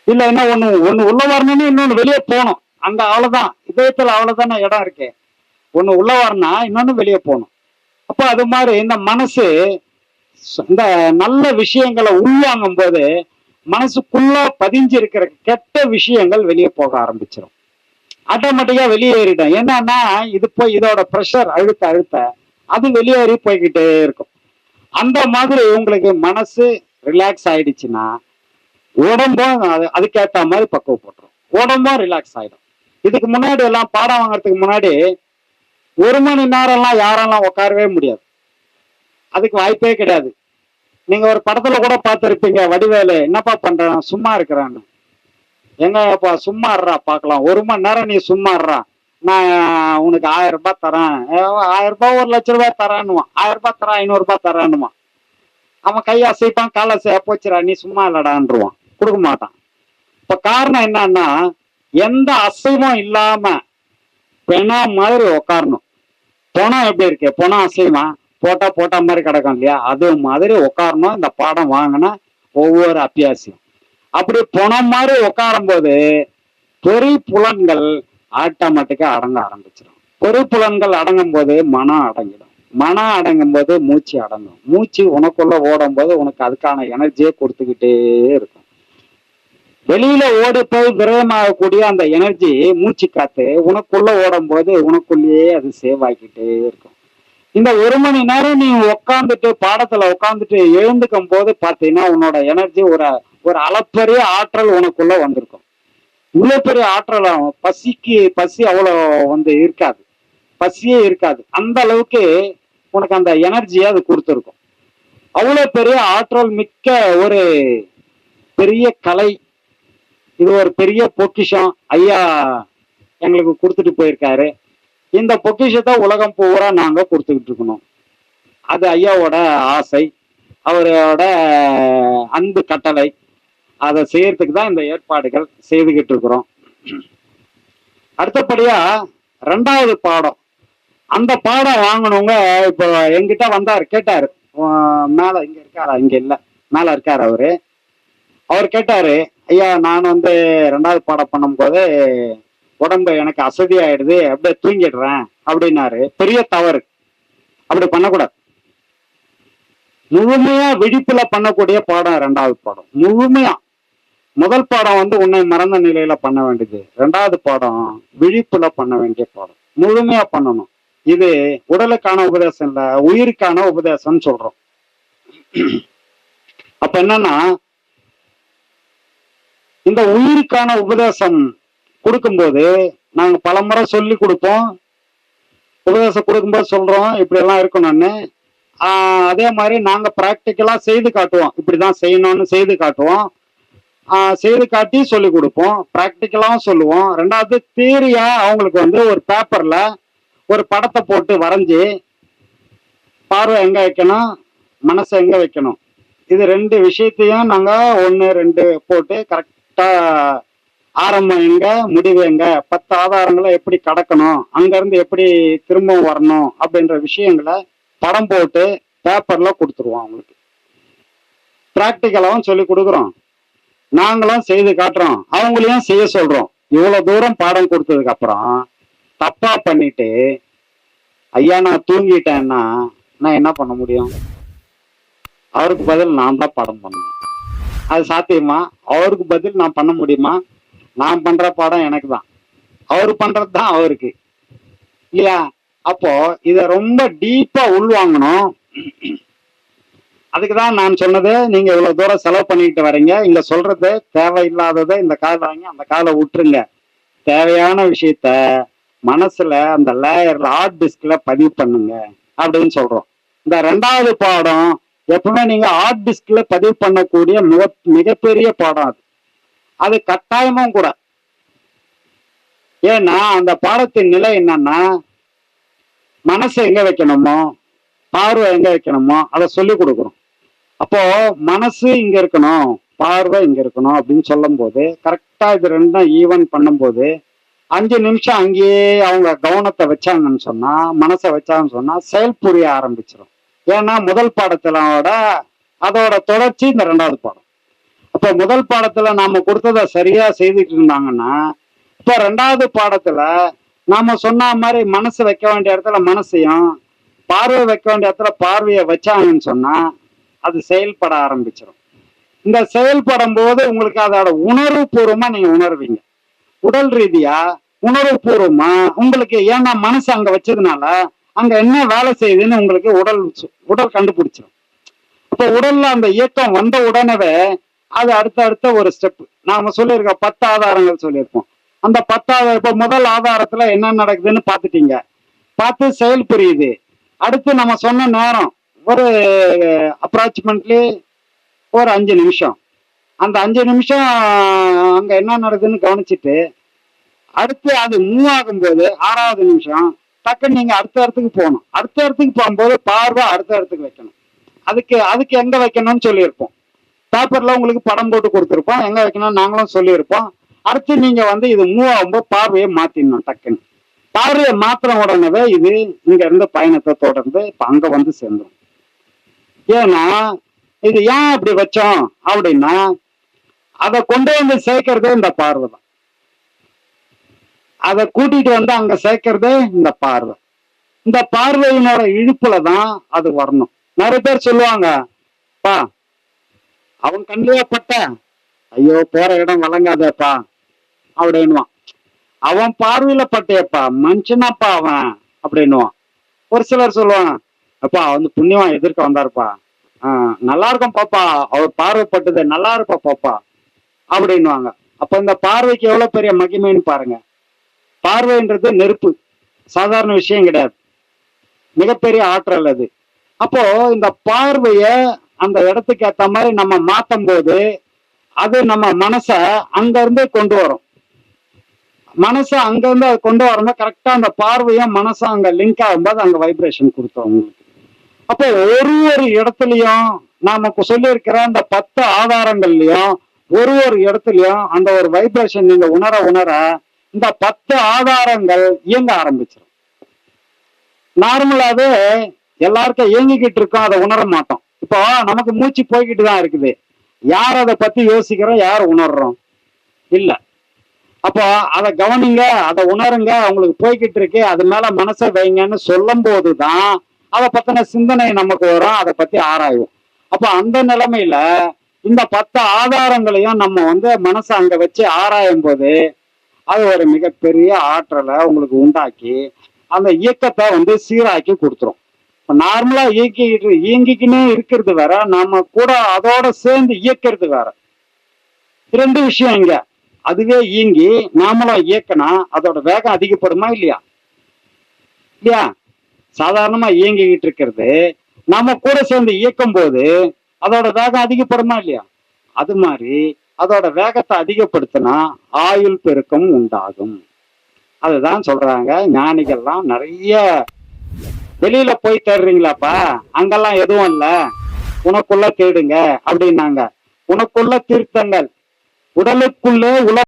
இல்ல என்ன ஒண்ணு ஒண்ணு உள்ள வரணும்னு இன்னொன்னு வெளியே போகணும். அங்க அவ்வளவுதான், இதயத்துல அவ்வளவுதானே இடம் இருக்கு. ஒண்ணு உள்ள வரணும்னா இன்னொன்னு வெளியே போகணும். அப்ப அது மாதிரி இந்த மனசு இந்த நல்ல விஷயங்களை உள்வாங்கும் போது மனசுக்குள்ள பதிஞ்சு இருக்கிற கெட்ட விஷயங்கள் வெளியே போக ஆரம்பிச்சிடும். ஆட்டோமேட்டிக்கா வெளியேறிடும். என்னன்னா இது போய் இதோட ப்ரெஷர் அழுத்த அழுத்த அது வெளியேறி போய்கிட்டே இருக்கும். அந்த மாதிரி உங்களுக்கு மனசு ரிலாக்ஸ் ஆயிடுச்சுன்னா உடம்பும் அதுக்கேற்ற மாதிரி பக்குவப்பட்டுரும், உடம்பும் ரிலாக்ஸ் ஆயிடும். இதுக்கு முன்னாடி எல்லாம் பாடம் வாங்கறதுக்கு முன்னாடி 1 மணி நேரம்லாம் யாரெல்லாம் உட்காரவே முடியாது, அதுக்கு வாய்ப்பே கிடையாது. நீங்க ஒரு படத்துல கூட பார்த்துருப்பீங்க, வடிவேலு என்னப்பா பண்றான், சும்மா இருக்கிறான்னு. எங்கப்பா சும்மா இருறா பார்க்கலாம், 1 மணி நேரம் நீ சும்மா இருறா, நான் உனக்கு 1000 ரூபாய் தரேன். 1000 ரூபாய் 1,00,000 ரூபாய் தரான்னுவான், 1000 ரூபாய் தரான், 500 ரூபாய் தரான்னுவான். அவன் கையை அசைப்பான், காலை போச்சுரா நீ சும்மா இல்லடான்ருவான், கொடுக்க மாட்டான். இப்ப காரணம் என்னன்னா எந்த அசைவும் இல்லாம பெணா மாதிரி உக்காரணும். பணம் எப்படி இருக்கு, பணம் அசைவம் போட்டா போட்ட மாதிரி கிடக்கும் இல்லையா, அது மாதிரி உட்காரணும். இந்த பாடம் வாங்கினா ஒவ்வொரு அத்தியாவசியம் அப்படி பணம் மாதிரி உட்காரும் போது பொறி புலன்கள் ஆட்டோமேட்டிக்கா அடங்க ஆரம்பிச்சிடும். பொறி புலன்கள் அடங்கும் போது மனம் அடங்கிடும், மனம் அடங்கும் போது மூச்சு அடங்கும், மூச்சு உனக்குள்ள ஓடும் போது உனக்கு அதுக்கான எனர்ஜியை கொடுத்துக்கிட்டே இருக்கும். வெளியில ஓடி போய் விரயமாகக்கூடிய அந்த எனர்ஜி மூச்சு காத்து உனக்குள்ள ஓடும் போது உனக்குள்ளேயே அது சேவ் ஆகிக்கிட்டே இருக்கும். இந்த 1 மணி நேரம் நீ உட்காந்துட்டு பாடத்துல உட்காந்துட்டு எழுந்துக்கும் போது பாத்தீங்கன்னா உன்னோட எனர்ஜி ஒரு அளப்பரிய ஆற்றல் உனக்குள்ள வந்திருக்கும். இவ்வளவு பெரிய ஆற்றல் பசி அவ்வளோ இருக்காது, பசியே இருக்காது. அந்த அளவுக்கு உனக்கு அந்த எனர்ஜியை அது கொடுத்துருக்கும். அவ்வளவு பெரிய ஆற்றல் மிக்க ஒரு பெரிய கலை இது, ஒரு பெரிய பொக்கிஷம் ஐயா எங்களுக்கு கொடுத்துட்டு போயிருக்காரு. இந்த பொக்கிஷத்தை உலகம் பூரா நாங்க கொடுத்துக்கிட்டு இருக்கணும். அது ஐயாவோட ஆசை, அவரோட அன்பு கட்டளை. அதை செய்யறதுக்கு தான் இந்த ஏற்பாடுகள் செய்துகிட்டு இருக்கிறோம். அடுத்தபடியா 2வது பாடம், அந்த பாடம் வாங்கணுங்க. இப்போ என்கிட்ட வந்தார், கேட்டாரு, மேல இங்க இருக்காரா, இங்க இல்ல மேல இருக்காரு அவரு. அவர் கேட்டாரு, ஐயா நான் 2வது பாடம் பண்ணும் போது உடம்பு எனக்கு அசதி ஆயிடுது, அப்படியே தூங்கிடுறேன் அப்படின்னாரு. பெரிய தவறு, அப்படி பண்ணக்கூடாது. முழுமையா விழிப்புல பண்ணக்கூடிய பாடம் 2வது பாடம். முழுமையா முதல் பாடம் உன்னை மறந்த நிலையில பண்ண வேண்டியது, 2வது பாடம் விழிப்புல பண்ண வேண்டிய பாடம். முழுமையா பண்ணணும். இது உடலுக்கான உபதேசம் இல்ல, உயிருக்கான உபதேசம் சொல்றோம். அப்ப என்னன்னா இந்த உயிருக்கான உபதேசம் கொடுக்கும்போது நாங்க பலமுறை சொல்லி கொடுப்போம். உபதேசம் கொடுக்கும்போது சொல்றோம் இப்படி எல்லாம் இருக்கணும்னு. அதே மாதிரி நாங்க பிராக்டிக்கலா செய்து காட்டுவோம், இப்படிதான் செய்யணும்னு செய்து காட்டுவோம். செய்து காட்டி சொல்லி கொடுப்போம், பிராக்டிக்கலாவும் சொல்லுவோம். 2வது தியரியா அவங்களுக்கு ஒரு பேப்பர்ல ஒரு படத்தை போட்டு வரைஞ்சி பார்வை எங்க வைக்கணும், மனசை எங்க வைக்கணும், இது 2 விஷயத்தையும் நாங்க 1 2 போட்டு கரெக்டா ஆரம்பம் எங்க முடிவு எங்க, 10 ஆதாரங்களை எப்படி கடக்கணும், அங்க இருந்து எப்படி திரும்ப வரணும் அப்படின்ற விஷயங்களை படம் போட்டு பேப்பர்ல கொடுத்துருவோம். அவங்களுக்கு பிராக்டிக்கலாவும் சொல்லி கொடுக்குறோம், நாங்களும் செய்து காட்டுறோம், அவங்களையும் செய்ய சொல்றோம். இவ்வளவு தூரம் பாடம் கொடுத்ததுக்கு அப்புறம் தப்பா பண்ணிட்டு ஐயா நான் தூங்கிட்டேன்னா நான் என்ன பண்ண முடியும்? அவருக்கு பதில் நான் தான் பாடம் பண்ணணும். அது சாத்தியமா? அவருக்கு பதில் நான் பண்ண முடியுமா? நான் பண்ற பாடம் எனக்கு தான், அவரு பண்றது தான் அவருக்கு இல்லையா? அப்போ இத ரொம்ப டீப்பா உள்வாங்கணும். அதுக்குதான் நான் சொன்னது, நீங்க இவ்வளவு தூரம் செலவு பண்ணிட்டு வரீங்க, இங்க சொல்றது தேவையில்லாததை இந்த காதில் வாங்கி அந்த காதில் விட்டுருங்க. தேவையான விஷயத்த மனசுல அந்த லேயர்ல ஹார்ட் டிஸ்க்ல பதிவு பண்ணுங்க அப்படின்னு சொல்றோம். இந்த 2வது பாடம் எப்பவுமே நீங்க ஹார்ட் டிஸ்க்ல பதிவு பண்ணக்கூடிய மிகப்பெரிய பாடம் அது. அது கட்டாயமும் கூட. ஏன்னா அந்த பாடத்தின் நிலை என்னன்னா மனசை எங்க வைக்கணுமோ, பார்வை எங்க வைக்கணுமோ அதை சொல்லி கொடுக்குறோம். அப்போ மனசு இங்க இருக்கணும், பார்வை இங்க இருக்கணும் அப்படின்னு சொல்லும் போது கரெக்டா இது 2ம் ஈவன் பண்ணும்போது 5 நிமிஷம் அங்கேயே அவங்க கவனத்தை வச்சாங்கன்னு சொன்னா, மனசை வச்சாங்கன்னு சொன்னா செயல் புரிய ஆரம்பிச்சிடும். ஏன்னா முதல் பாடத்திலோட அதோட தொடர்ச்சி இந்த 2வது பாடம். அப்ப அப்ப முதல் பாடத்துல நாம கொடுத்ததை சரியா செய்துட்டு இருந்தாங்கன்னா, இப்ப 2வது பாடத்துல நாம சொன்ன மாதிரி மனசு வைக்க வேண்டிய இடத்துல மனசையும், பார்வை வைக்க வேண்டிய இடத்துல பார்வையை வச்சாங்கன்னு சொன்னா அது செயல்பட ஆரம்பிச்சிடும். இந்த செயல்படும் போது உங்களுக்கு அதோட உணர்வு பூர்வமா நீங்க உணர்வீங்க. உடல் ரீதியா உணர்வு பூர்வமா உங்களுக்கு, ஏன்னா மனசு அங்க வச்சதுனால அங்க என்ன வேலை செய்யுதுன்னு உங்களுக்கு உடல் கண்டுபிடிச்சிடும். அப்ப உடல்ல அந்த இயக்கம் வந்த உடனே அது அடுத்த ஒரு ஸ்டெப் நாம சொல்லியிருக்கோம், 10 ஆதாரங்கள் சொல்லியிருக்கோம். அந்த 10வது இப்ப முதல் ஆதாரத்துல என்ன நடக்குதுன்னு பார்த்துட்டீங்க, பார்த்து செயல் புரியுது. அடுத்து நம்ம சொன்ன நேரம் ஒரு அப்ராக்சிமேட்லி ஒரு 5 நிமிஷம். அந்த 5 நிமிஷம் அங்க என்ன நடக்குதுன்னு கவனிச்சுட்டு அடுத்து அது மூவ் ஆகும்போது 6வது நிமிஷம் டக்குன்னு நீங்க அடுத்த இடத்துக்கு போகணும். அடுத்த இடத்துக்கு போகும்போது பார்வை அடுத்த இடத்துக்கு வைக்கணும். அதுக்கு எங்க வைக்கணும்னு சொல்லியிருப்போம். பேப்பர்ல உங்களுக்கு படம் போட்டு கொடுத்துருப்போம், எங்க வைக்கணும்னு நாங்களும் சொல்லியிருப்போம். அடுத்து நீங்க இது மூவ் ஆகும்போது பார்வையை மாத்திடணும். டக்குன்னு பார்வையை மாத்திர உடனே இது இங்க இருந்து பயணத்தை தொடர்ந்து இப்ப அங்க வந்து சேர்ந்துடும். ஏன்னா இது ஏன் அப்படி வச்சோம் அப்படின்னா, அதை கொண்டு வந்து சேர்க்கறதே இந்த பார்வை தான். அதை கூட்டிட்டு வந்து அங்க சேர்க்கறதே இந்த பார்வை. இந்த பார்வையினோட இழுப்புல தான் அது வரணும். நிறைய பேர் சொல்லுவாங்க, பா அவன் கண்ணிலே பட்ட, ஐயோ போற இடம் வழங்காதப்பா அப்படின்னுவான். அவன் பார்வையில பட்டேப்பா, மனுஷனாப்பா அவன் அப்படின்னுவான். ஒரு சிலர் சொல்லுவாங்க, அப்பா புண்ணியவான் எதிர்க்க வந்தாருப்பா, நல்லா இருக்கும் பாப்பா, அவர் பார்வைப்பட்டது நல்லா இருப்பா பாப்பா அப்படின்னுவாங்க. அப்ப இந்த பார்வைக்கு எவ்வளவு பெரிய மகிமைன்னு பாருங்க. பார்வைன்றது நெருப்பு, சாதாரண விஷயம் கிடையாது, மிகப்பெரிய ஆற்றல் அது. அப்போ இந்த பார்வைய அந்த இடத்துக்கு ஏத்த மாதிரி நம்ம மாத்தும் போது அது நம்ம மனச அங்க இருந்து கொண்டு வரும். மனசை அங்க இருந்து அது கொண்டு வரும்போது கரெக்டா அந்த பார்வையும் மனசும் அங்க லிங்க் ஆகும்போது அங்க வைப்ரேஷன் கொடுத்தோம் உங்களுக்கு. அப்போ ஒரு இடத்துலயும் நாம சொல்லியிருக்கிற அந்த 10 ஆதாரங்கள்லயும் ஒரு இடத்துலயும் அந்த ஒரு வைப்ரேஷன் நீங்க உணர இந்த 10 ஆதாரங்கள் இயங்க ஆரம்பிச்சிடும். நார்மலாவே எல்லாருக்கும் இயங்கிக்கிட்டு இருக்கோம், அதை உணர மாட்டோம். இப்போ நமக்கு மூச்சு போய்கிட்டு தான் இருக்குது, யார் அதை பத்தி யோசிக்கிறோம், யார் உணர்றோம் இல்ல. அப்போ அதை கவனிங்க, அதை உணருங்க, உங்களுக்கு போய்கிட்டு இருக்கு, அது மேல மனசை வைங்கன்னு சொல்லும் போதுதான் அதை பத்தின சிந்தனை நமக்கு வரும், அதை பத்தி ஆராயும். அப்போ அந்த நிலைமையில இந்த 10 ஆதாரங்களையும் நம்ம மனசை அங்க வச்சு ஆராயும் போது அது ஒரு மிகப்பெரிய ஆற்றலை உங்களுக்கு உண்டாக்கி அந்த இயக்கத்தை சீராக்கி கொடுத்துரும். நார்மலா இயங்கிக்கினே இருக்கிறது வேற, நாம கூட அதோட சேர்ந்து இயக்கிறது வேற. 2 விஷயம் இங்க. அதுவே இயங்கி நாமளும் இயக்கினா அதோட வேகம் அதிகப்படுமா இல்லையா? சாதாரணமா இயங்கிக்கிட்டு இருக்கிறது நாம கூட சேர்ந்து இயக்கும் போது அதோட வேகம் அதிகப்படுமா இல்லையா? அது மாதிரி அதோட வேகத்தை அதிகப்படுத்தினா ஆயுள் பெருக்கம் உண்டாகும். அதுதான் சொல்றாங்க ஞானிகள்லாம். நிறைய வெளியில போய் தேடுறீங்களாப்பா, அங்கெல்லாம் எதுவும் இல்ல, உனக்குள்ள தேடுங்க அப்படின்னாங்க. உனக்குள்ள தீர்த்தங்கள், உடலுக்குள்ளே